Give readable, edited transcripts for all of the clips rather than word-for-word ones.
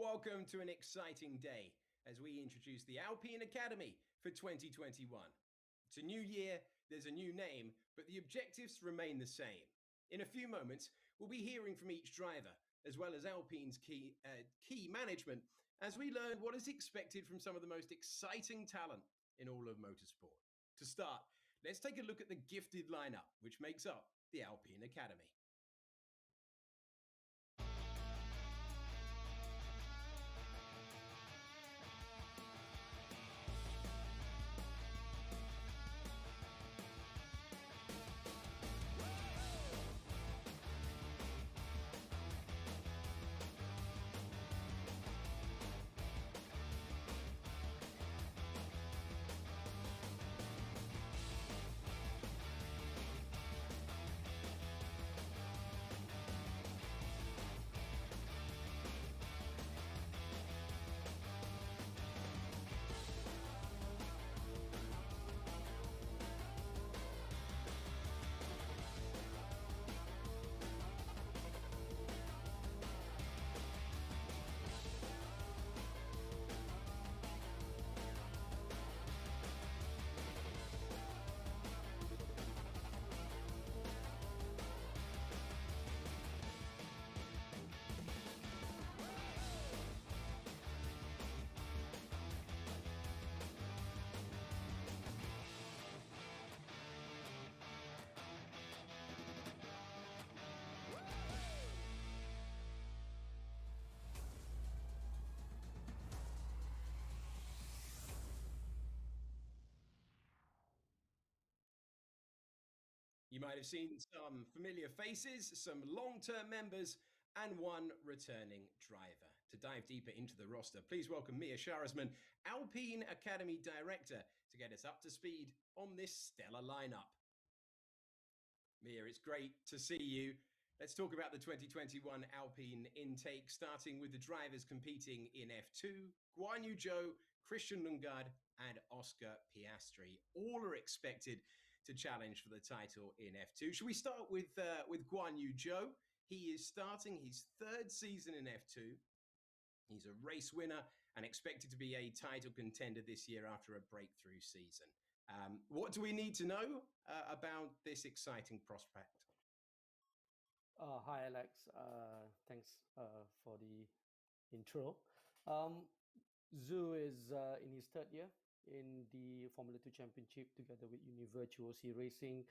Welcome to an exciting day as we introduce the Alpine Academy for 2021. It's a new year, there's a new name, but the objectives remain the same. In a few moments, we'll be hearing from each driver, as well as Alpine's key management, as we learn what is expected from some of the most exciting talent in all of motorsport. To start, let's take a look at the gifted lineup, which makes up the Alpine Academy. You might have seen some familiar faces, some long-term members, and one returning driver. To dive deeper into the roster, please welcome Mia Sharasman, Alpine Academy Director, to get us up to speed on this stellar lineup. Mia, it's great to see you. Let's talk about the 2021 Alpine intake, starting with the drivers competing in F2, Guan Yu Zhou, Christian Lundgaard, and Oscar Piastri. All are expected to challenge for the title in F2. Should we start with Guan Yu Zhou? He is starting his third season in F2. He's a race winner and expected to be a title contender this year after a breakthrough season. What do we need to know about this exciting prospect? Hi, Alex. Thanks for the intro. Zhu is in his third year in the Formula 2 Championship together with Virtuosi Racing.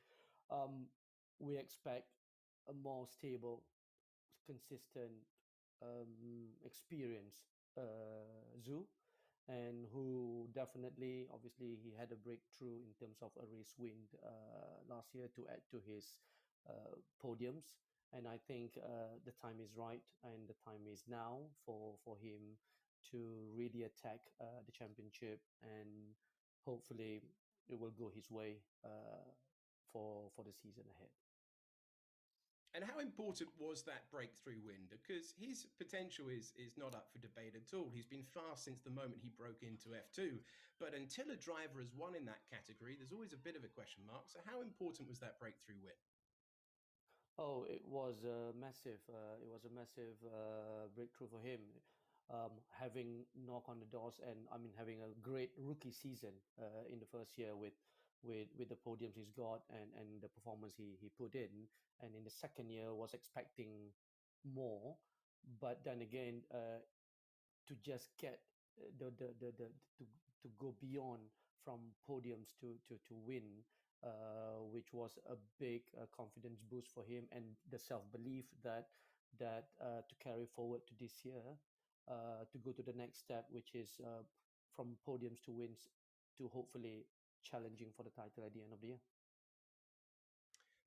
We expect a more stable, consistent experience Zhu, and who definitely, obviously, he had a breakthrough in terms of a race win last year to add to his podiums. And I think the time is right, and the time is now for him to really attack the championship, and hopefully it will go his way for the season ahead. And how important was that breakthrough win? Because his potential is not up for debate at all. He's been fast since the moment he broke into F2. But until a driver has won in that category, there's always a bit of a question mark. So how important was that breakthrough win? Oh, it was a massive breakthrough for him. Having knock on the doors, and I mean having a great rookie season in the first year with the podiums he's got and the performance he put in, and in the second year was expecting more, but then again to just get to go beyond from podiums to win, which was a big confidence boost for him, and the self-belief that to carry forward to this year, to go to the next step, which is from podiums to wins to hopefully challenging for the title at the end of the year.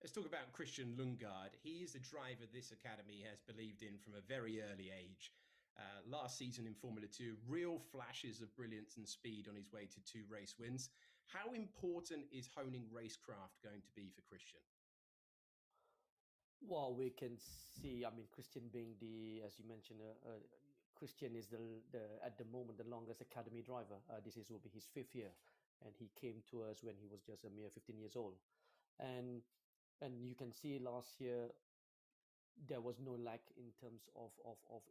Let's talk about Christian Lundgaard. He is a driver this academy has believed in from a very early age. Last season in Formula 2, real flashes of brilliance and speed on his way to 2 race wins. How important is honing racecraft going to be for Christian? Well, we can see, I mean, Christian being as you mentioned, Christian is at the moment the longest academy driver. This will be his 5th year, and he came to us when he was just a mere 15 years old. And you can see last year there was no lack in terms of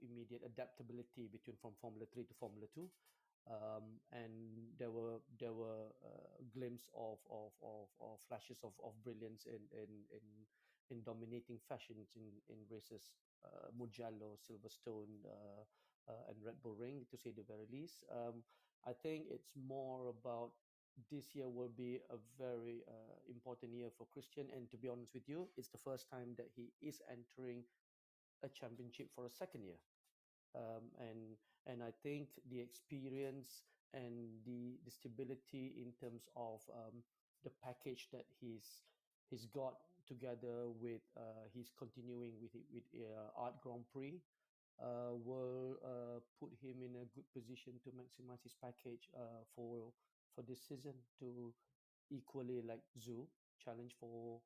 immediate adaptability between from Formula 3 to Formula 2. And there were glimpses of flashes of brilliance in dominating fashions in races, Mugello, Silverstone, and Red Bull Ring, to say the very least. I think it's more about this year will be a very important year for Christian. And to be honest with you, it's the first time that he is entering a championship for a second year. And I think the experience and the stability in terms of the package that he's got together with he's continuing with Art Grand Prix will put him in a good position to maximize his package for this season to equally like Zhu challenge for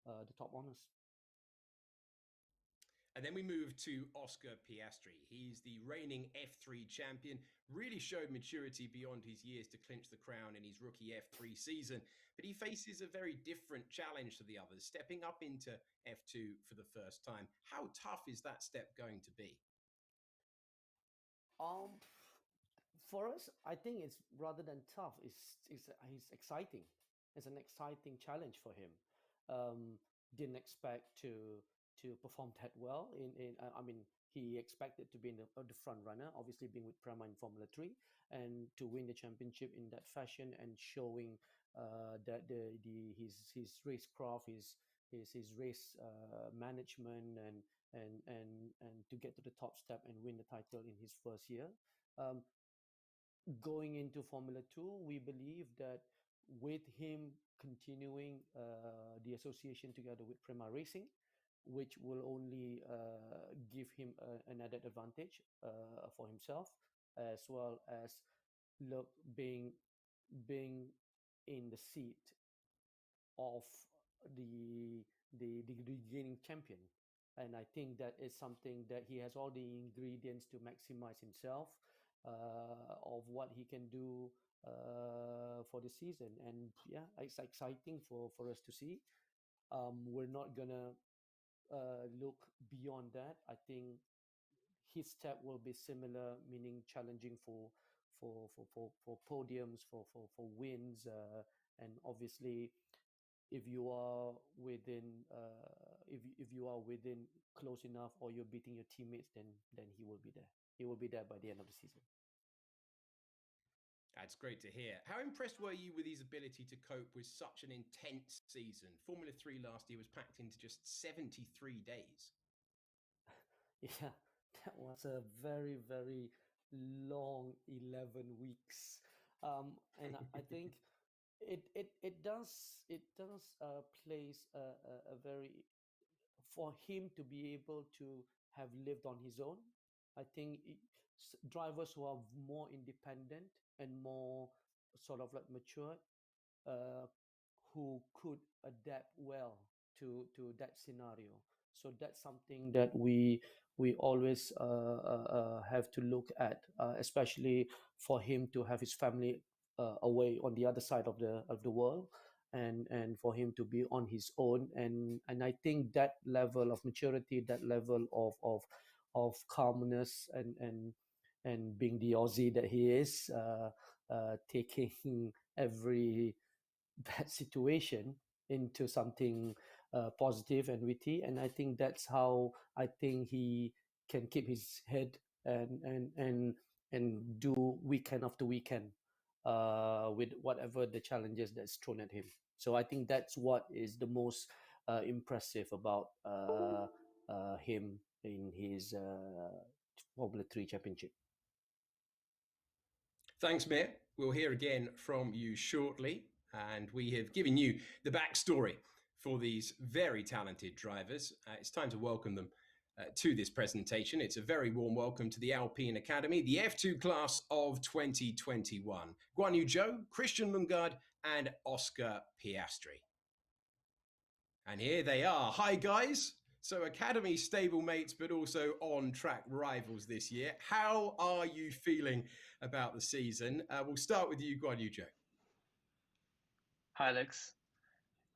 the top honors. And then we move to Oscar Piastri. He's the reigning F3 champion, really showed maturity beyond his years to clinch the crown in his rookie F3 season. But he faces a very different challenge to the others, stepping up into F2 for the first time. How tough is that step going to be? For us, I think it's rather than tough. It's exciting. It's an exciting challenge for him. Didn't expect to perform that well. I mean, he expected to be in the front runner, obviously being with Prema in Formula 3, and to win the championship in that fashion and showing that his racecraft, his race management and to get to the top step and win the title in his first year. Going into Formula 2, we believe that with him continuing the association together with Prema Racing, which will only give him an added advantage for himself, as well as look being in the seat of the reigning champion. And I think that is something that he has all the ingredients to maximize himself of what he can do for the season. And yeah, it's exciting for us to see. We're not gonna look beyond that. I think his step will be similar, meaning challenging for podiums, for wins, and obviously, if you are within if you are within close enough or you're beating your teammates, then he will be there. He will be there by the end of the season. That's great to hear. How impressed were you with his ability to cope with such an intense season? Formula 3 last year was packed into just 73 days. Yeah, that was a very, very long 11 weeks. And I think it does place a very for him to be able to have lived on his own. I think drivers who are more independent and more sort of like mature, uh, who could adapt well to that scenario. So that's something that we always have to look at, especially for him to have his family away on the other side of the world, and for him to be on his own. And I think that level of maturity, that level of calmness and being the Aussie that he is, taking every bad situation into something positive and witty. And I think that's how I think he can keep his head and do weekend after weekend with whatever the challenges that's thrown at him. So I think that's what is the most impressive about him in his Formula 3 championship. Thanks, Mir. We'll hear again from you shortly. And we have given you the backstory for these very talented drivers. It's time to welcome them to this presentation. It's a very warm welcome to the Alpine Academy, the F2 class of 2021. Guan Yu Zhou, Christian Lundgaard, and Oscar Piastri. And here they are. Hi, guys. So Academy stablemates, but also on-track rivals this year. How are you feeling about the season? We'll start with you, Guan Yu Zhou. Hi, Alex.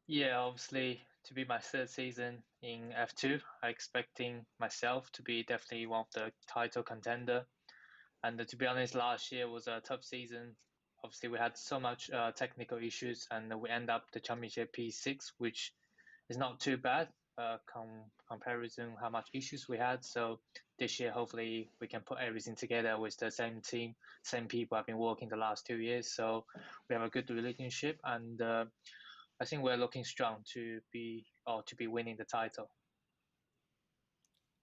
Yeah, obviously to be my third season in F2. I'm expecting myself to be definitely one of the title contender. And to be honest, last year was a tough season. Obviously, we had so much technical issues, and we end up the championship P6, which is not too bad comparison how much issues we had. So this year, hopefully, we can put everything together with the same team, same people I've been working the last 2 years. So we have a good relationship, and I think we're looking strong to be winning the title.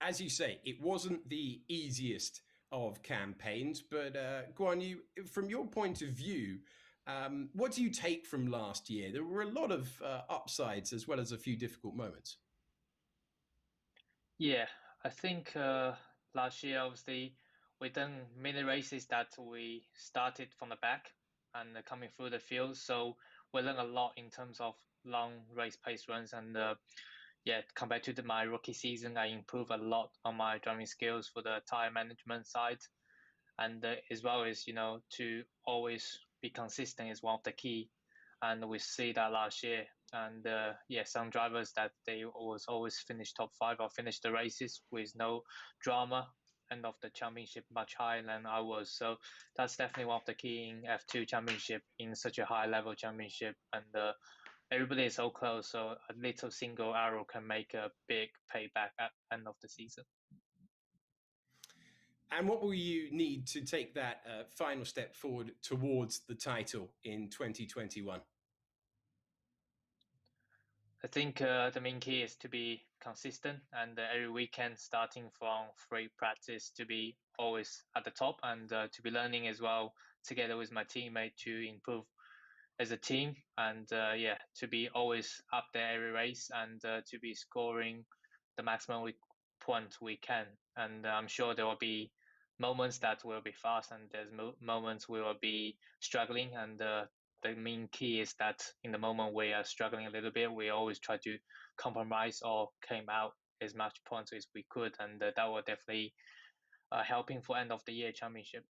As you say, it wasn't the easiest of campaigns, but Guan Yu, from your point of view, what do you take from last year? There were a lot of upsides as well as a few difficult moments. Yeah, I think last year, obviously, we done many races that we started from the back and coming through the field. So we learned a lot in terms of long race pace runs. And yeah, compared to my rookie season, I improved a lot on my driving skills for the tire management side. And as well as, to always be consistent is one of the key. And we see that last year. And yeah, some drivers that they always finish top 5 or finish the races with no drama, end of the championship much higher than I was. So that's definitely one of the key in F2 championship, in such a high level championship. And everybody is so close, so a little single arrow can make a big payback at end of the season. And what will you need to take that final step forward towards the title in 2021? I think the main key is to be consistent, and every weekend, starting from free practice, to be always at the top, and to be learning as well together with my teammate to improve as a team, and yeah, to be always up there every race, and to be scoring the maximum point we can. And I'm sure there will be moments that will be fast, and there's moments we will be struggling. And the main key is that in the moment we are struggling a little bit, we always try to compromise or came out as much points as we could, and that will definitely helping for end of the year championship.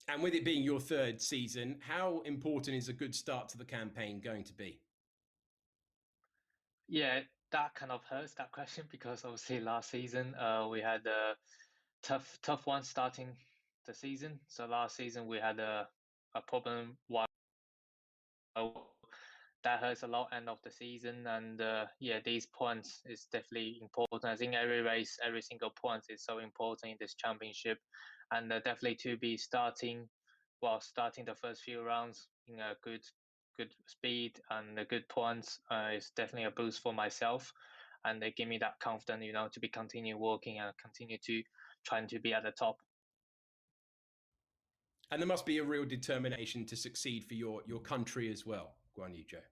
And with it being your third season, how important is a good start to the campaign going to be? Yeah, that kind of hurts, that question, because obviously last season we had a tough one starting the season. So last season we had a problem while that hurts a lot end of the season. And yeah, these points is definitely important. I think every race, every single point is so important in this championship, and definitely to be starting the first few rounds in a good speed and the good points is definitely a boost for myself, and they give me that confidence, to be continue working and continue to trying to be at the top. And there must be a real determination to succeed for your country as well, Guan Yu Zhou.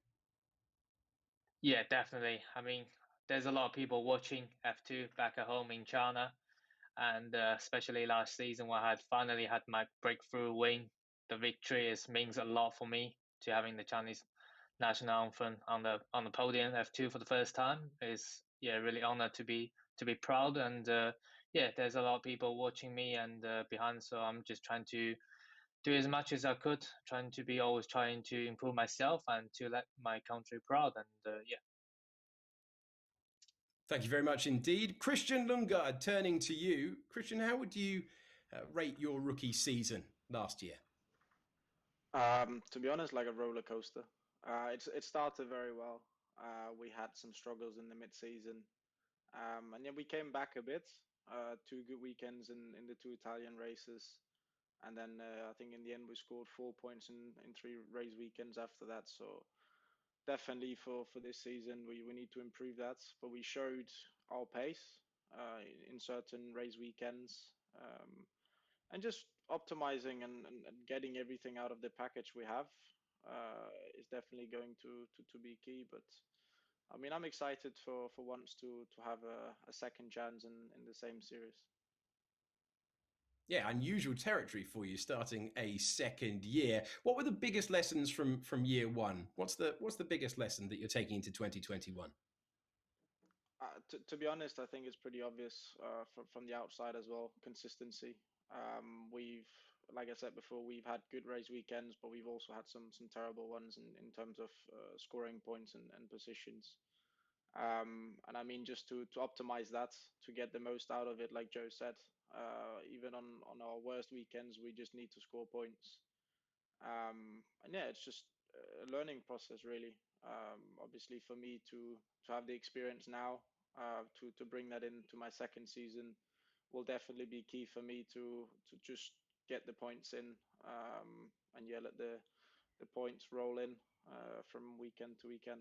Yeah, definitely. I mean, there's a lot of people watching F2 back at home in China, and especially last season when I had finally had my breakthrough win. The victory means a lot for me, to having the Chinese national anthem on the podium F2 for the first time is, yeah, really honored to be proud. And yeah, there's a lot of people watching me and behind, so I'm just trying to do as much as I could, always trying to improve myself and to let my country proud. And yeah. Thank you very much indeed. Christian Lundgaard, turning to you. Christian, how would you rate your rookie season last year? To be honest, like a roller coaster. It started very well. We had some struggles in the mid-season, and then we came back a bit. 2 good weekends in the 2 Italian races, and then I think in the end we scored 4 points in 3 race weekends after that. So definitely for this season we need to improve that. But we showed our pace in certain race weekends. And just optimizing and getting everything out of the package we have is definitely going to be key. But I mean, I'm excited for once to have a second chance in the same series. Yeah, unusual territory for you, starting a second year. What were the biggest lessons from year one? What's the biggest lesson that you're taking into 2021? To be honest, I think it's pretty obvious from the outside as well. Consistency. like I said before, we've had good race weekends, but we've also had some terrible ones in terms of scoring points and positions. And I mean, just to optimize that, to get the most out of it, like Joe said, even on our worst weekends, we just need to score points. And yeah, it's just a learning process, really. Obviously, for me to have the experience now, to bring that into my second season, will definitely be key for me to just get the points in, and yeah, let the points roll in from weekend to weekend.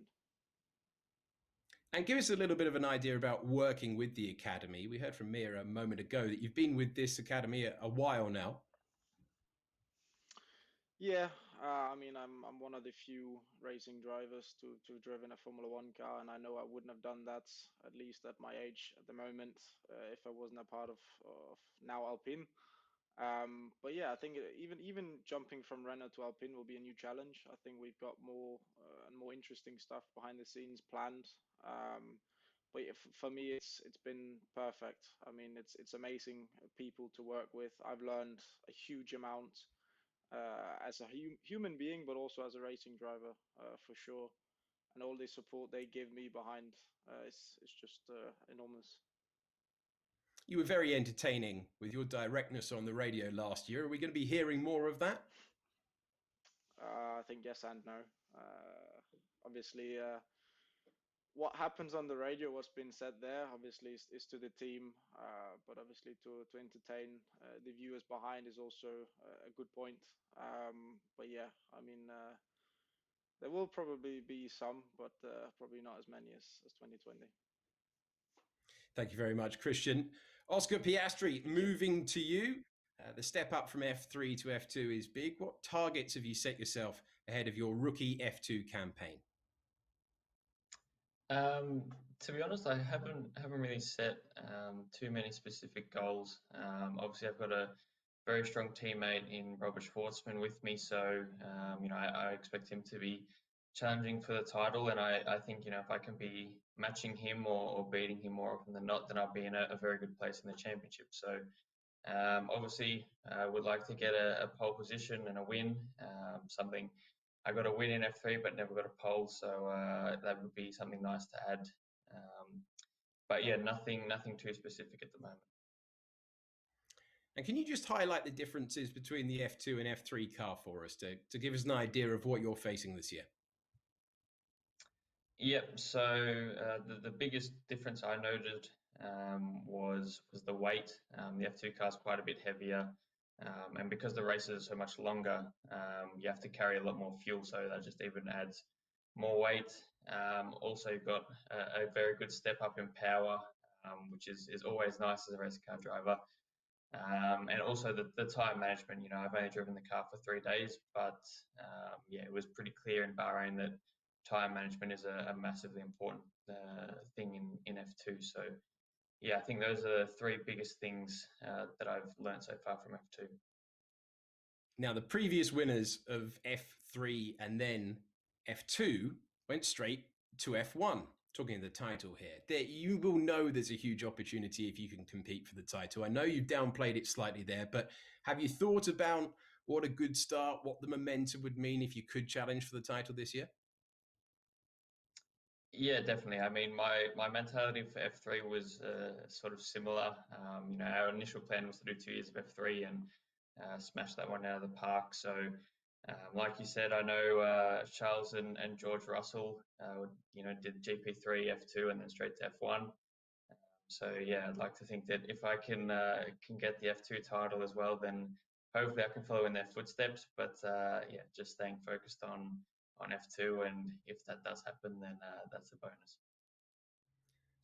And give us a little bit of an idea about working with the academy. We heard from Mia a moment ago that you've been with this academy a while now. Yeah, I mean, I'm one of the few racing drivers to have driven a Formula One car, and I know I wouldn't have done that, at least at my age at the moment, if I wasn't a part of now Alpine. But yeah, I think even jumping from Renault to Alpine will be a new challenge. I think we've got more and more interesting stuff behind the scenes planned. But yeah, for me, it's been perfect. I mean, it's amazing people to work with. I've learned a huge amount as a human being, but also as a racing driver, for sure. And all the support they give me behind is just enormous. You were very entertaining with your directness on the radio last year. Are we going to be hearing more of that? I think yes and no. Obviously, what happens on the radio, what's been said there, obviously is to the team, but obviously to entertain the viewers behind is also a good point. But yeah, I mean, there will probably be some, but probably not as many as 2020. Thank you very much, Christian. Oscar Piastri, moving to you. The step up from F3 to F2 is big. What targets have you set yourself ahead of your rookie F2 campaign? To be honest, I haven't really set too many specific goals. Obviously, I've got a very strong teammate in Robert Schwartzman with me, so you know, I expect him to be challenging for the title, and I think, you know, if I can be matching him or beating him more often than not, then I'll be in a very good place in the championship. So obviously, would like to get a pole position and a win. Something I got a win in F3, but never got a pole, so that would be something nice to add. But yeah, nothing too specific at the moment. And can you just highlight the differences between the F2 and F3 car for us to give us an idea of what you're facing this year? Yep. So the biggest difference I noted was the weight. The F2 car is quite a bit heavier, and because the races are so much longer, you have to carry a lot more fuel. So that just even adds more weight. Also, you've got a very good step up in power, which is always nice as a race car driver. And also the tire management. You know, I've only driven the car for 3 days, but yeah, it was pretty clear in Bahrain that tire management is a massively important thing in F2. So yeah, I think those are the 3 biggest things that I've learned so far from F2. Now, the previous winners of F3 and then F2 went straight to F1. Talking of the title here, you will know there's a huge opportunity if you can compete for the title. I know you've downplayed it slightly there, but have you thought about what a good start, what the momentum would mean if you could challenge for the title this year? Yeah, definitely. I mean, my mentality for F3 was sort of similar. You know, our initial plan was to do 2 years of F3 and smash that one out of the park. So, like you said, I know Charles and George Russell, you know, did GP3, F2, and then straight to F1. So yeah, I'd like to think that if I can get the F2 title as well, then hopefully I can follow in their footsteps. But yeah, just staying focused on F2, and if that does happen, then that's a bonus.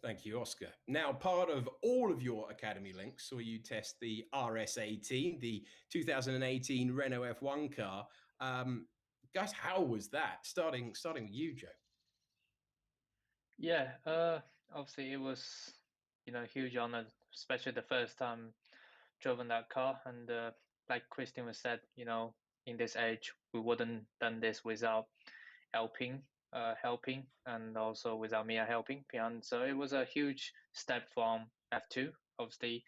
Thank you, Oscar. Now, part of all of your academy links saw you test the RS18, the 2018 Renault F1 car. Guys, how was that? Starting with you, Joe. Yeah, obviously it was, you know, a huge honor, especially the first time driven that car. And like Christian was said, you know, in this age, we wouldn't done this without Alpine helping, and also without Mia helping. And so it was a huge step from F2. Obviously,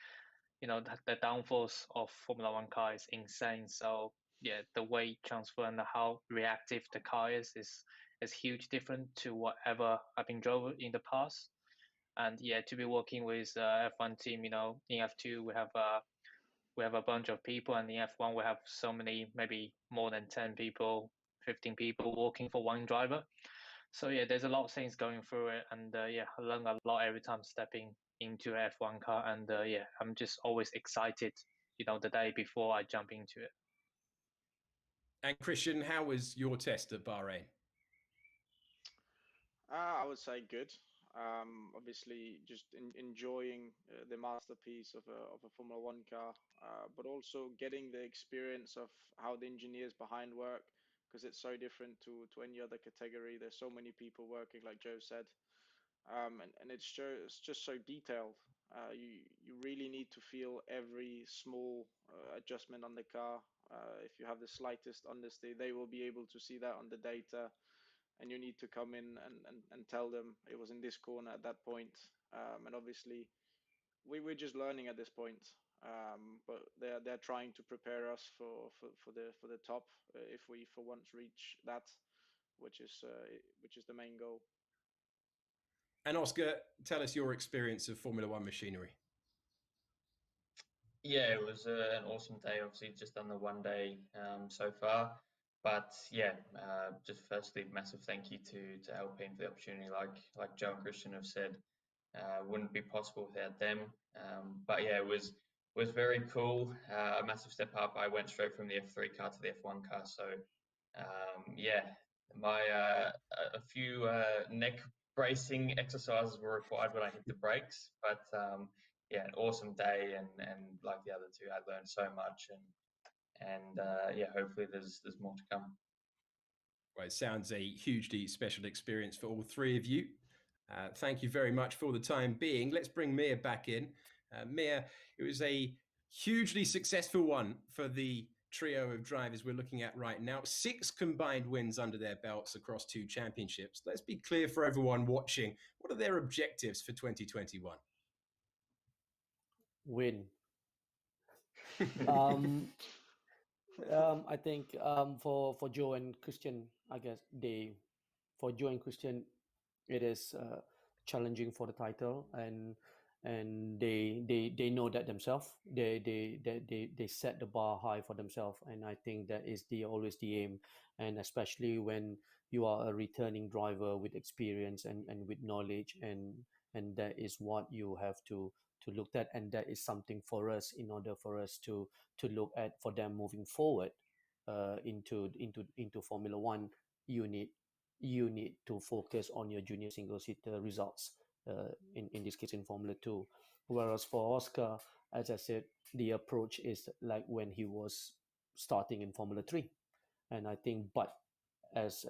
the downforce of Formula One car is insane. So yeah, the weight transfer and how reactive the car is huge different to whatever I've been drove in the past. And yeah, to be working with F1 team, in F2 we have a bunch of people, and in F1 we have so many, maybe more than 10 people, 15 people working for one driver. So yeah, there's a lot of things going through it, and yeah, I learn a lot every time stepping into an F1 car, and yeah, I'm just always excited, the day before I jump into it. And Christian, how was your test at Bahrain? I would say good. Obviously, just enjoying the masterpiece of a Formula One car, but also getting the experience of how the engineers behind work, because it's so different to any other category. There's so many people working, like Joe said, and it's just so detailed. You really need to feel every small adjustment on the car. If you have the slightest understeer, they will be able to see that on the data, and you need to come in and tell them it was in this corner at that point. And obviously, we're just learning at this point. But they're trying to prepare us for the top if we for once reach that, which is the main goal. And Oscar, tell us your experience of Formula One machinery. Yeah, it was an awesome day. Obviously, just done the 1 day so far. But yeah, just firstly, massive thank you to Alpine for the opportunity. Like Joe and Christian have said, wouldn't be possible without them. But yeah, it was very cool. A massive step up. I went straight from the F3 car to the F1 car. So yeah, my a few neck bracing exercises were required when I hit the brakes. But yeah, an awesome day, and like the other two, I learned so much, and yeah, hopefully there's more to come. Well, it sounds a hugely special experience for all three of you. Thank you very much for the time being. Let's bring Mia back in. Mia, it was a hugely successful one for the trio of drivers we're looking at right now. 6 combined wins under their belts across 2 championships. Let's be clear for everyone watching. What are their objectives for 2021? Win. I think for Joe and Christian, I guess for Joe and Christian, it is challenging for the title, and they know that themselves. They set the bar high for themselves, and I think that is always the aim. And especially when you are a returning driver with experience and with knowledge, and that is what you have to look at, and that is something for us, in order for us to look at for them moving forward into Formula One. You need to focus on your junior single seater results, in this case in Formula 2. Whereas for Oscar, as I said, the approach is like when he was starting in Formula 3. And I think, but as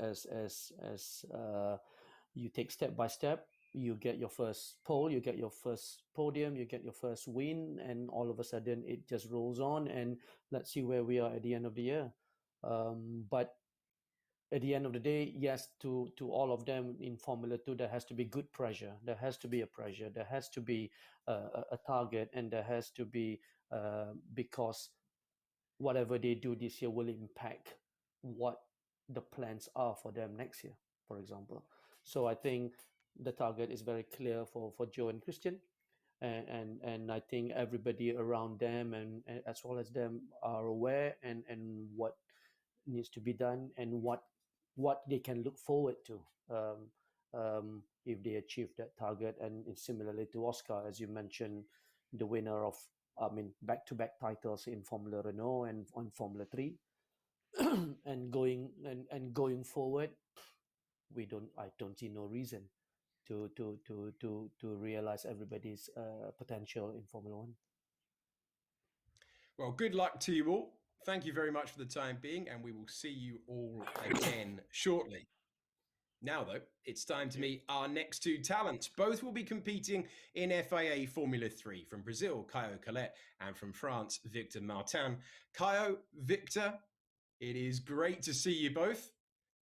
you take step by step, you get your first pole, you get your first podium, you get your first win, and all of a sudden it just rolls on, and let's see where we are at the end of the year. But at the end of the day, yes, to all of them in Formula 2, there has to be good pressure. There has to be a pressure. There has to be a target, and there has to be because whatever they do this year will impact what the plans are for them next year, for example. So I think the target is very clear for Joe and Christian, and I think everybody around them and as well as them are aware and what needs to be done, and what they can look forward to if they achieve that target. And similarly to Oscar, as you mentioned, the winner of back-to-back titles in Formula Renault and on Formula 3, and going forward, I don't see no reason to realize everybody's potential in Formula One. Well, good luck to you all. Thank you very much for the time being, and we will see you all again shortly. Now, though, it's time to meet our next 2 talents. Both will be competing in FIA Formula 3. From Brazil, Caio Collet, and from France, Victor Martin. Caio, Victor, it is great to see you both.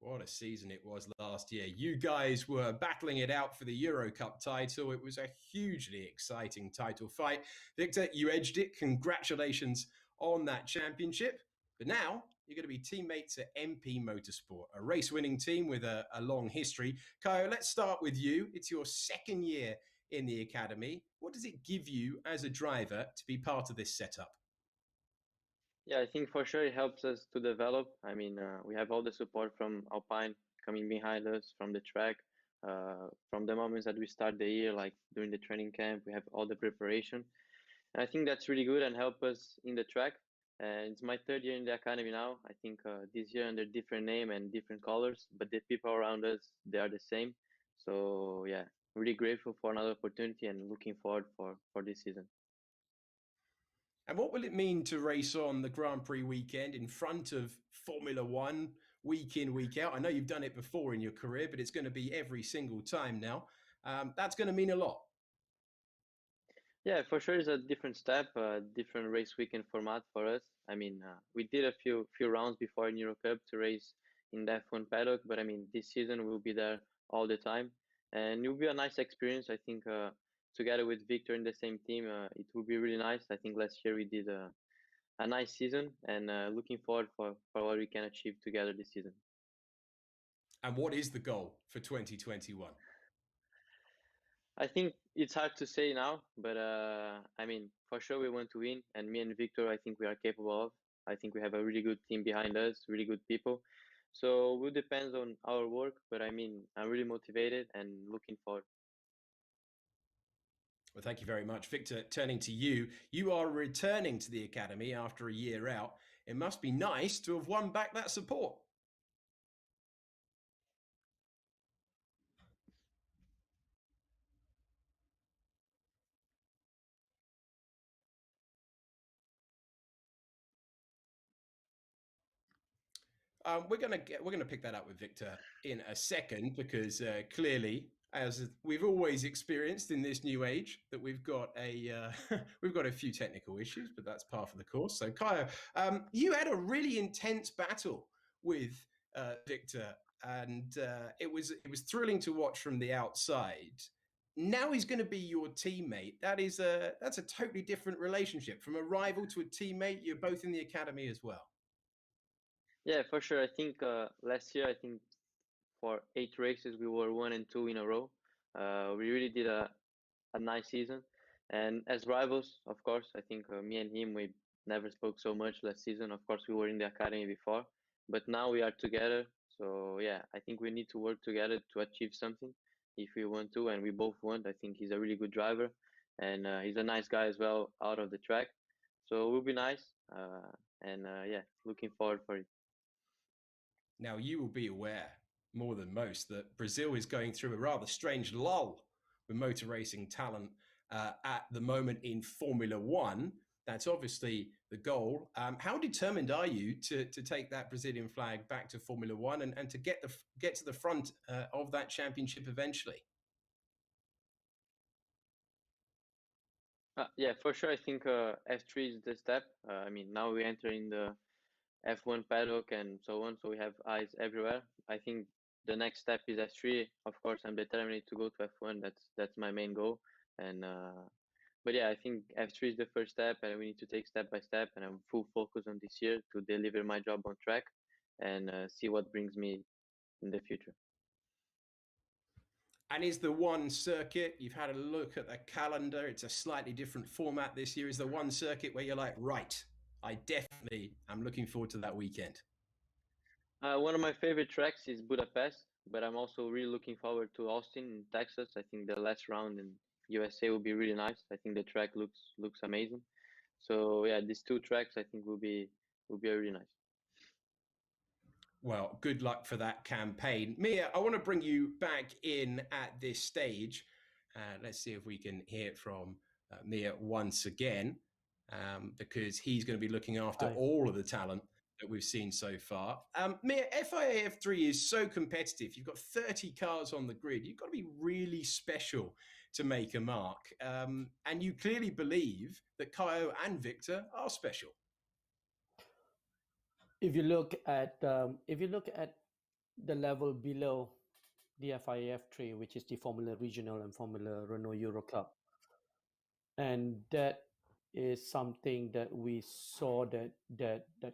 What a season it was last year. You guys were battling it out for the Euro Cup title. It was a hugely exciting title fight. Victor, you edged it. Congratulations on that championship. But now you're going to be teammates at MP Motorsport, a race-winning team with a long history. Kyle, let's start with you. It's your second year in the academy. What does it give you as a driver to be part of this setup? Yeah, I think for sure it helps us to develop. I mean, we have all the support from Alpine coming behind us from the track. From the moments that we start the year, like during the training camp, we have all the preparation. And I think that's really good and help us in the track. And it's my third year in the academy now. I think this year under different name and different colors, but the people around us, they are the same. So yeah, really grateful for another opportunity and looking forward for this season. And what will it mean to race on the Grand Prix weekend in front of Formula One week in, week out? I know you've done it before in your career, but it's going to be every single time now. That's going to mean a lot. Yeah, for sure, it's a different step, different race weekend format for us. I mean, we did a few rounds before in Euro Cup to race in the F1 paddock, but I mean, this season we'll be there all the time, and it will be a nice experience. I think together with Victor in the same team, it will be really nice. I think last year we did a nice season, and looking forward for what we can achieve together this season. And what is the goal for 2021? I think it's hard to say now, but I mean, for sure we want to win, and me and Victor, I think we are capable of. I think we have a really good team behind us, really good people. So it will depend on our work, but I mean, I'm really motivated and looking forward. Well, thank you very much. Victor, turning to you, you are returning to the academy after a year out. It must be nice to have won back that support. We're gonna pick that up with Victor in a second, because clearly, as we've always experienced in this new age, that we've got a few technical issues, but that's part of the course. So, Kaya, you had a really intense battle with Victor, and it was thrilling to watch from the outside. Now he's going to be your teammate. That's a totally different relationship, from a rival to a teammate. You're both in the academy as well. Yeah, for sure. I think last year, I think for 8 races, we were 1 and 2 in a row. We really did a nice season. And as rivals, of course, I think me and him, we never spoke so much last season. Of course, we were in the academy before, but now we are together. So yeah, I think we need to work together to achieve something if we want to, and we both want. I think he's a really good driver, and he's a nice guy as well out of the track. So it will be nice. Yeah, looking forward for it. Now, you will be aware, more than most, that Brazil is going through a rather strange lull with motor racing talent at the moment in Formula One. That's obviously the goal. How determined are you to take that Brazilian flag back to Formula One and to get to the front of that championship eventually? Yeah, for sure. I think F3 is the step. I mean, now we enter in the F1 paddock and so on, so we have eyes everywhere. I think the next step is F3. Of course, I'm determined to go to F1. That's my main goal. And but yeah, I think F3 is the first step, and we need to take step by step. And I'm full focus on this year to deliver my job on track and see what brings me in the future. And is the one circuit, you've had a look at the calendar, it's a slightly different format this year, is the one circuit where you're like, right, I definitely am looking forward to that weekend? One of my favorite tracks is Budapest, but I'm also really looking forward to Austin in Texas. I think the last round in USA will be really nice. I think the track looks amazing. So yeah, these 2 tracks I think will be really nice. Well, good luck for that campaign. Mia, I want to bring you back in at this stage. Let's see if we can hear from Mia once again, because he's going to be looking after all of the talent that we've seen so far. Mia, FIA F3 is so competitive. You've got 30 cars on the grid. You've got to be really special to make a mark. And you clearly believe that Caio and Victor are special. If you look at the level below the FIF3, which is the Formula Regional and Formula Renault Euro Cup. And that is something that we saw that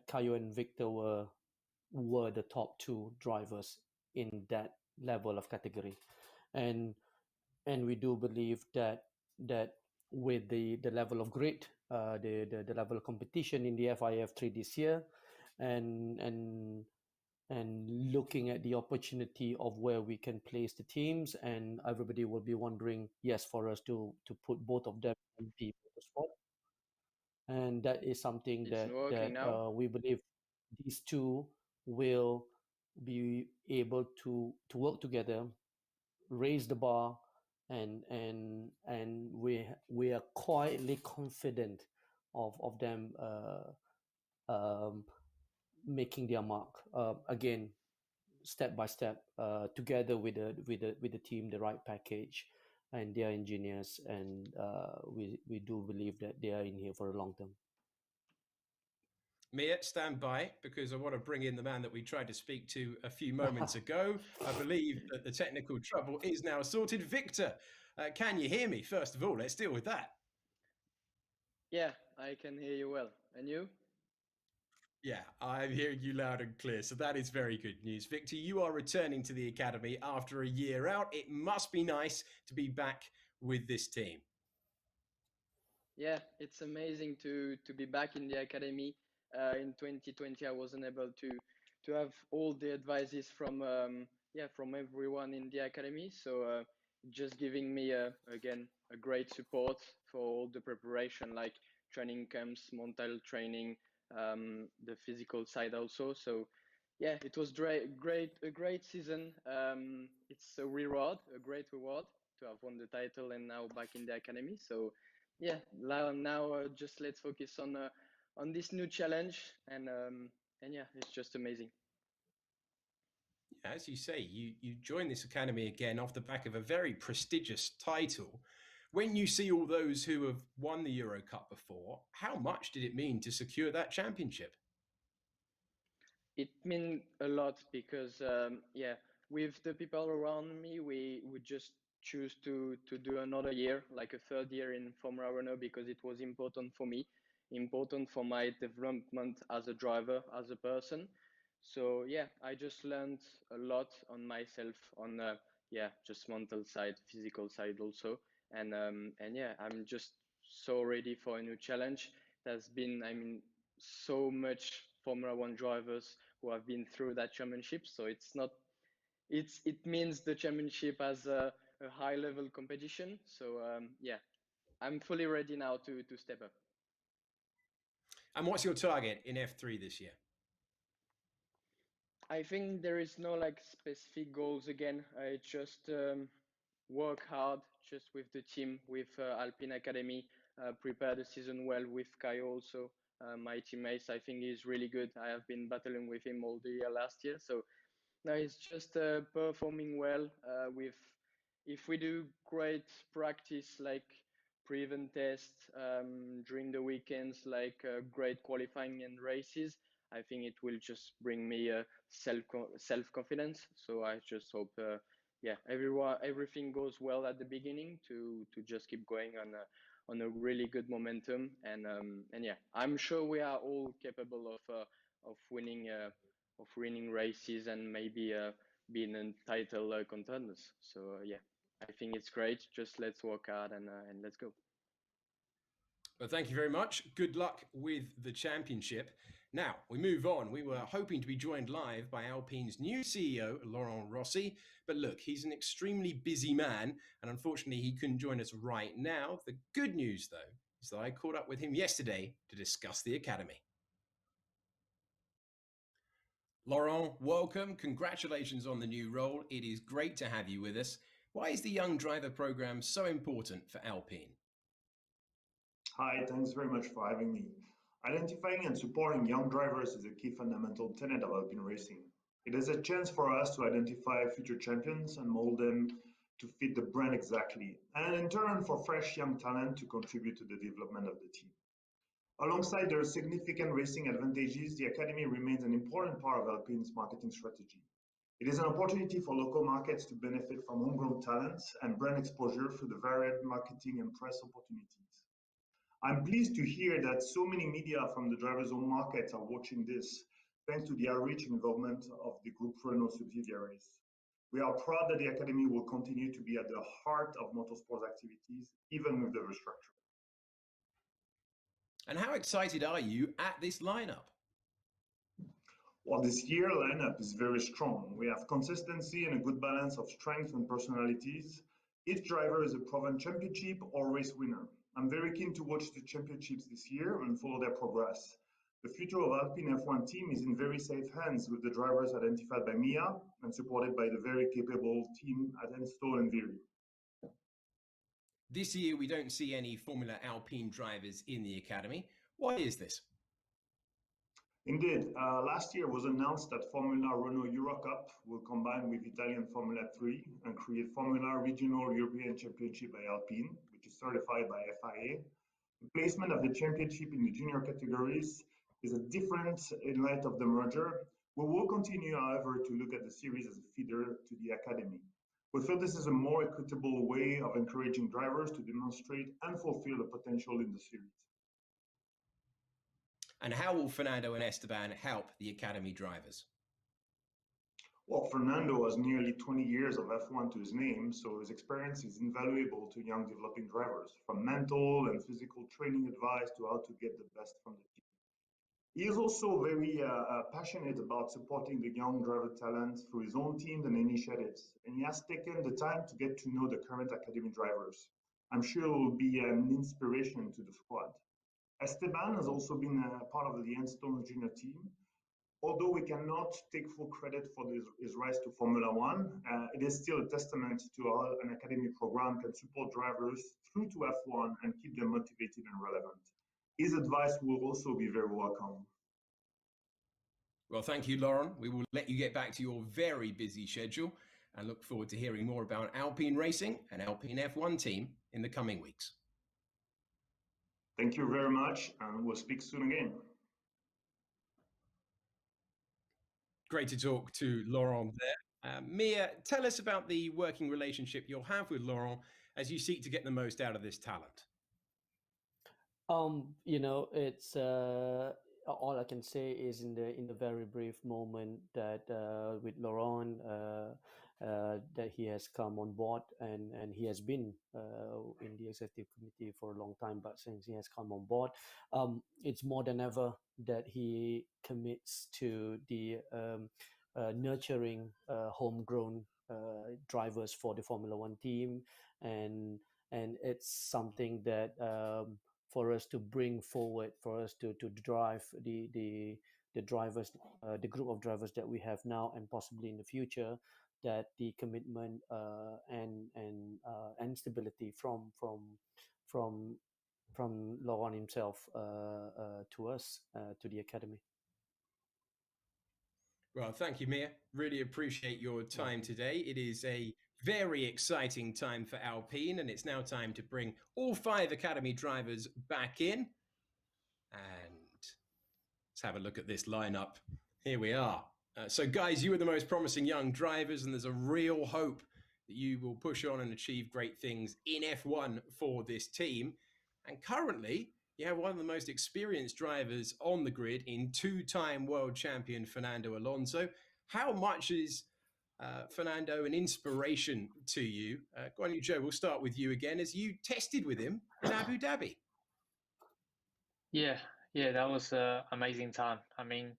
Caio and Victor were the top two drivers in that level of category. And we do believe that with the level of grid, the level of competition in the FIF3 this year, and looking at the opportunity of where we can place the teams, and everybody will be wondering, yes, for us to put both of them in the spot, and that is something that we believe these two will be able to work together, raise the bar, and we are quietly confident of them making their mark again, step by step, together with the team, the right package, and their engineers, and we do believe that they are in here for a long term. Mia, stand by, because I want to bring in the man that we tried to speak to a few moments ago. I believe that the technical trouble is now sorted. Victor, can you hear me? First of all, let's deal with that. Yeah, I can hear you well. And you? Yeah, I'm hearing you loud and clear. So that is very good news. Victor, you are returning to the academy after a year out. It must be nice to be back with this team. Yeah, it's amazing to be back in the academy. In 2020, I wasn't able to have all the advices from everyone in the academy. So just giving me again a great support for all the preparation, like training camps, mental training, the physical side also. So yeah, it was a great season. It's a great reward to have won the title and now back in the academy. So yeah, now just let's focus on this new challenge, and yeah, it's just amazing. As you say, you joined this academy again off the back of a very prestigious title. When you see all those who have won the Euro Cup before, how much did it mean to secure that championship? It meant a lot because yeah, with the people around me, we would just choose to do another year, like a third year in Formula Renault, because it was important for me, important for my development as a driver, as a person. So yeah, I just learned a lot on myself, on yeah, just mental side, physical side also, and yeah, I'm just so ready for a new challenge. There's been, I mean, so much Formula One drivers who have been through that championship, so it means the championship as a high level competition. So yeah, I'm fully ready now to step up. And what's your target in F3 this year? I think there is no like specific goals again. I just work hard just with the team, with Alpine Academy, prepare the season well with Caio also. My teammates, I think he's really good. I have been battling with him all the year last year. So no, he's just performing well if we do great practice like pre-event tests during the weekends, like great qualifying and races, I think it will just bring me self-confidence. So I just hope, yeah, everything goes well at the beginning to just keep going on a really good momentum, and yeah, I'm sure we are all capable of winning races and maybe being in title contenders. So yeah, I think it's great. Just let's work hard and let's go. Well, thank you very much. Good luck with the championship. Now, we move on. We were hoping to be joined live by Alpine's new CEO, Laurent Rossi. But look, he's an extremely busy man, and unfortunately, he couldn't join us right now. The good news, though, is that I caught up with him yesterday to discuss the academy. Laurent, welcome. Congratulations on the new role. It is great to have you with us. Why is the Young Driver Program so important for Alpine? Hi, thanks very much for having me. Identifying and supporting young drivers is a key fundamental tenet of Alpine racing. It is a chance for us to identify future champions and mold them to fit the brand exactly, and in turn for fresh young talent to contribute to the development of the team. Alongside their significant racing advantages, the Academy remains an important part of Alpine's marketing strategy. It is an opportunity for local markets to benefit from homegrown talents and brand exposure through the varied marketing and press opportunities. I'm pleased to hear that so many media from the drivers' own markets are watching this, thanks to the outreach and involvement of the Group Renault subsidiaries. We are proud that the Academy will continue to be at the heart of motorsports activities, even with the restructure. And how excited are you at this lineup? Well, this year lineup is very strong. We have consistency and a good balance of strengths and personalities. Each driver is a proven championship or race winner. I'm very keen to watch the championships this year and follow their progress. The future of Alpine F1 team is in very safe hands with the drivers identified by Mia and supported by the very capable team at Enstone and Viry. This year, we don't see any Formula Alpine drivers in the Academy. Why is this? Indeed, last year was announced that Formula Renault Eurocup will combine with Italian Formula 3 and create Formula Regional European Championship by Alpine, which is certified by FIA. The placement of the championship in the junior categories is a difference in light of the merger. We will continue, however, to look at the series as a feeder to the Academy. We feel this is a more equitable way of encouraging drivers to demonstrate and fulfill the potential in the series. And how will Fernando and Esteban help the Academy drivers? Well, Fernando has nearly 20 years of F1 to his name, so his experience is invaluable to young developing drivers, from mental and physical training advice to how to get the best from the team. He is also very passionate about supporting the young driver talent through his own teams and initiatives, and he has taken the time to get to know the current Academy drivers. I'm sure it will be an inspiration to the squad. Esteban has also been a part of the Enstone junior team. Although we cannot take full credit for his rise to Formula One, it is still a testament to how an Academy program can support drivers through to F1 and keep them motivated and relevant. His advice will also be very welcome. Well, thank you, Laurent. We will let you get back to your very busy schedule and look forward to hearing more about Alpine Racing and Alpine F1 team in the coming weeks. Thank you very much, and we'll speak soon again. Great to talk to Laurent there. Mia, tell us about the working relationship you'll have with Laurent as you seek to get the most out of this talent. You know, it's all I can say is in the very brief moment that with Laurent that he has come on board and he has been in the executive committee for a long time, but since he has come on board, it's more than ever that he commits to the nurturing homegrown drivers for the Formula One team, and it's something that for us to bring forward, for us to drive the drivers, the group of drivers that we have now and possibly in the future, that the commitment and stability from Laurent himself to us, to the Academy. Well, thank you, Mia. Really appreciate your time today. It is a very exciting time for Alpine, and it's now time to bring all 5 Academy drivers back in. And let's have a look at this lineup. Here we are. So guys, you are the most promising young drivers, and there's a real hope that you will push on and achieve great things in F1 for this team. And currently, you have one of the most experienced drivers on the grid in 2-time world champion Fernando Alonso. How much is Fernando an inspiration to you? Guan Yu Zhou, we'll start with you again, as you tested with him in Abu Dhabi. Yeah, that was an amazing time. I mean,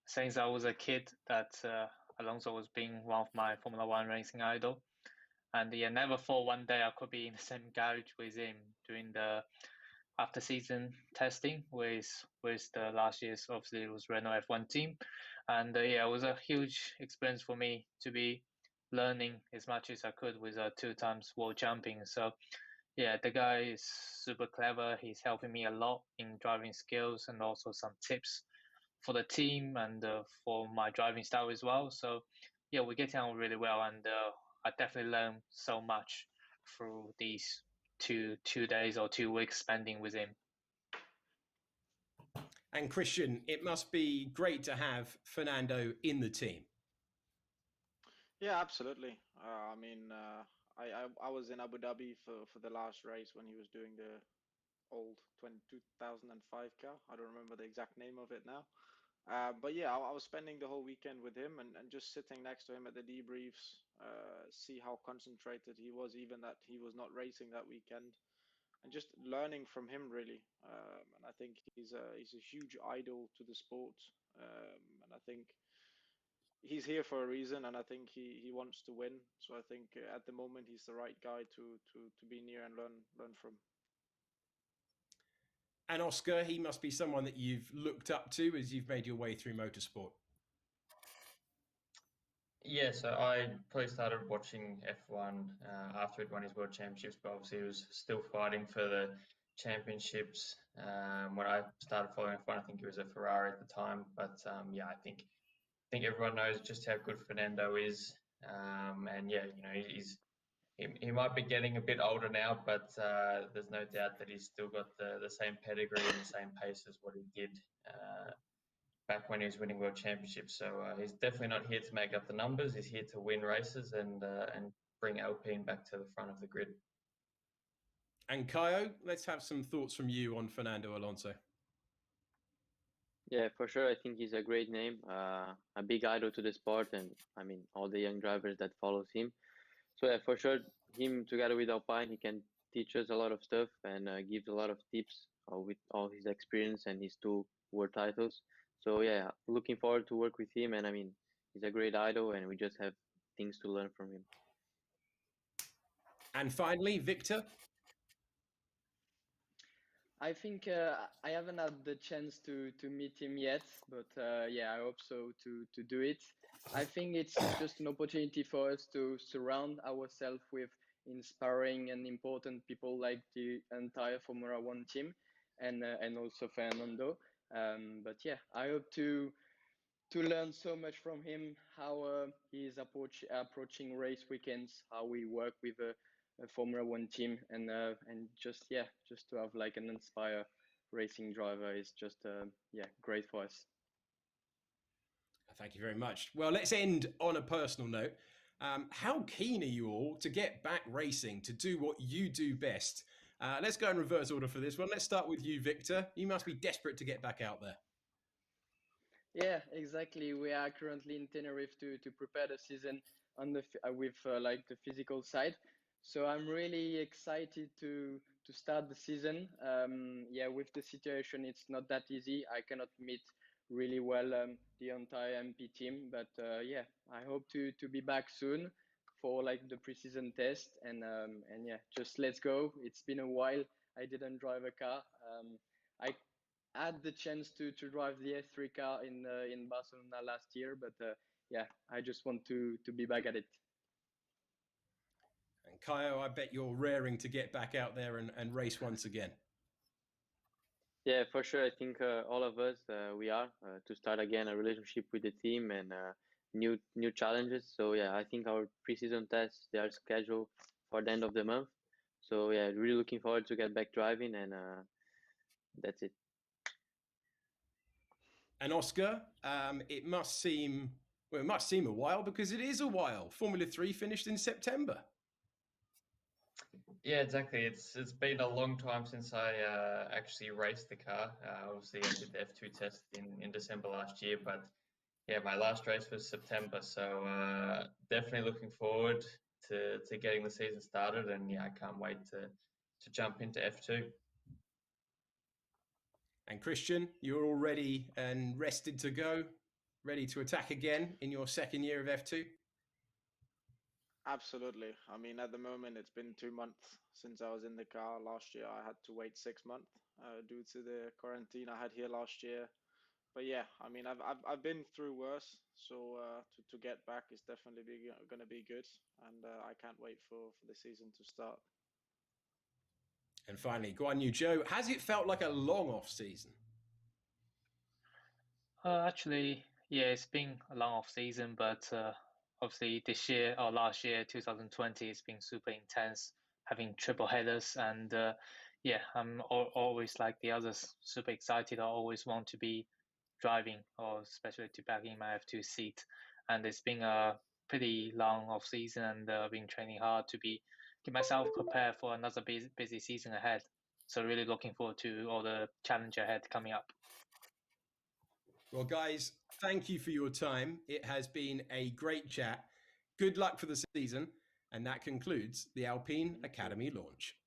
since I was a kid, that Alonso was being one of my Formula One racing idol, and I never thought one day I could be in the same garage with him during the after season testing with the last year's, obviously it was Renault F1 team, and yeah, it was a huge experience for me to be learning as much as I could with a 2-time world champion. So yeah, the guy is super clever. He's helping me a lot in driving skills and also some tips for the team and for my driving style as well. So yeah, we're getting on really well, and I definitely learned so much through these two days or 2 weeks spending with him. And Christian, it must be great to have Fernando in the team. Yeah, absolutely. I was in Abu Dhabi for the last race when he was doing the old 2005 car. I don't remember the exact name of it now. But yeah, I was spending the whole weekend with him and just sitting next to him at the debriefs, see how concentrated he was, even that he was not racing that weekend, and just learning from him really. And I think he's a huge idol to the sport. And I think he's here for a reason, and I think he wants to win. So I think at the moment he's the right guy to be near and learn from. And Oscar, he must be someone that you've looked up to as you've made your way through motorsport. Yeah, so I probably started watching F1 after he'd won his World Championships, but obviously he was still fighting for the championships. When I started following F1, I think he was a Ferrari at the time. But yeah, I think everyone knows just how good Fernando is. And yeah, you know, he might be getting a bit older now, but there's no doubt that he's still got the same pedigree and the same pace as what he did back when he was winning world championships. So he's definitely not here to make up the numbers. He's here to win races and bring Alpine back to the front of the grid. And Kaio, let's have some thoughts from you on Fernando Alonso. Yeah, for sure. I think he's a great name, a big idol to the sport, and I mean all the young drivers that follows him. So yeah, for sure, him together with Alpine, he can teach us a lot of stuff and gives a lot of tips with all his experience and his 2 world titles. So yeah, looking forward to work with him, and I mean he's a great idol, and we just have things to learn from him. And finally, Victor. I think I haven't had the chance to meet him yet, but yeah, I hope so to do it. I think it's just an opportunity for us to surround ourselves with inspiring and important people like the entire Formula One team, and also Fernando. But yeah, I hope to learn so much from him, how he is approaching race weekends, how we work with a Formula One team, and just just to have like an inspire racing driver is just yeah, great for us. Thank you very much. Well, let's end on a personal note. How keen are you all to get back racing, to do what you do best? Let's go in reverse order for this one. Let's start with you, Victor. You must be desperate to get back out there. Yeah, exactly. We are currently in Tenerife to prepare the season on the with like the physical side. So I'm really excited to start the season. Yeah, with the situation, it's not that easy. I cannot meet really well the entire MP team, but yeah, I hope to be back soon for like the preseason test, and yeah, just let's go. It's been a while. I didn't drive a car. I had the chance to drive the F3 car in Barcelona last year, but yeah, I just want to be back at it. And Kaio, I bet you're raring to get back out there and race once again. Yeah, for sure. I think all of us we are to start again a relationship with the team and new challenges. So yeah, I think our preseason tests, they are scheduled for the end of the month. So yeah, really looking forward to get back driving, and that's it. And Oscar, it must seem a while, because it is a while. Formula 3 finished in September. Yeah, exactly. It's been a long time since I actually raced the car. Obviously, I did the F2 test in December last year, but yeah, my last race was September. So definitely looking forward to getting the season started, and yeah, I can't wait to jump into F2. And Christian, you're all ready and rested to go, ready to attack again in your second year of F2? Absolutely. I mean, at the moment, it's been 2 months since I was in the car. Last year, I had to wait 6 months due to the quarantine I had here last year. But yeah, I mean, I've been through worse, so to get back is definitely going to be good, and I can't wait for the season to start. And finally, Guan Yu Zhou, has it felt like a long off season? Actually, yeah, it's been a long off season, but obviously this year or last year, 2020, it's been super intense, having triple headers, and yeah, I'm always like the others, super excited. I always want to be driving, or especially to back in my F2 seat, and it's been a pretty long off season, and been training hard to get myself prepared for another busy season ahead. So really looking forward to all the challenge ahead coming up. Well, guys, thank you for your time. It has been a great chat. Good luck for the season. And that concludes the Alpine Academy launch.